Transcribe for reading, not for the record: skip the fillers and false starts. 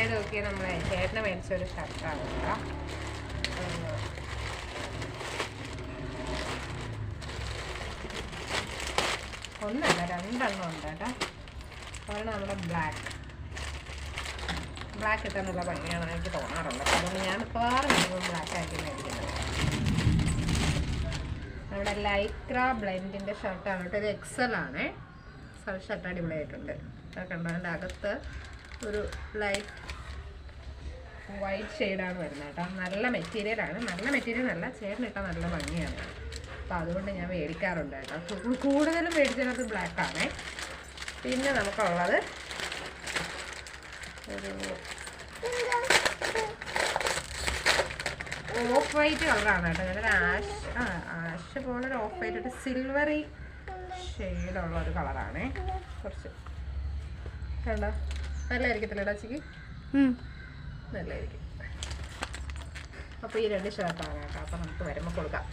അതായത് നോക്കി നമ്മളെ ചേട്ടന് മേടിച്ചൊരു ഷർട്ടാണ് കേട്ടോ. ഒന്നല്ല 2 എണ്ണം ഉണ്ട് കേട്ടോ. അതാണ് നമ്മുടെ ബ്ലാക്ക് ഇട്ടാൽ നല്ല ഭംഗിയാണ് എനിക്ക് തോന്നാറുണ്ട്. അതുകൊണ്ട് ഞാൻ മിക്കവാറും ബ്ലാക്ക് ആയിട്ട് മേടിക്കുന്നത്. നമ്മുടെ ലൈക്ര ബ്ലെൻഡിൻ്റെ ഷർട്ടാണ് കേട്ടോ. ഇത് XL ആണ്. ഷർട്ട് അടിപൊളിയായിട്ടുണ്ട്. കണ്ടോ, അതിൻ്റെ അകത്ത് ഒരു ലൈറ്റ് വൈറ്റ് ഷെയ്ഡാണ് വരുന്നത് കേട്ടോ. നല്ല മെറ്റീരിയലാണ്. നല്ല മെറ്റീരിയൽ അല്ല, ചേട്ടനിട്ടാൽ നല്ല ഭംഗിയാണ്. അപ്പോൾ അതുകൊണ്ട് ഞാൻ മേടിക്കാറുണ്ട് കേട്ടോ. കൂടുതലും മേടിച്ചത് ബ്ലാക്കാണേ. പിന്നെ നമുക്കുള്ളത് ഒരു ഓഫ് വൈറ്റ് കളറാണ് കേട്ടോ. ഞാനൊരു ആഷ് പോലൊരു ഓഫ് വൈറ്റ്, ഒരു സിൽവറി ഷെയ്ഡുള്ള ഒരു കളറാണേ. കുറച്ച് കണ്ടോ, നല്ലതായിരിക്കത്തില്ല ഡച്ചിക്ക്? നല്ലതായിരിക്കും. അപ്പോൾ ഈ 2 ഷർട്ടാണ് കേട്ടോ. അപ്പോൾ നമുക്ക് വരുമ്പോൾ കൊടുക്കാം.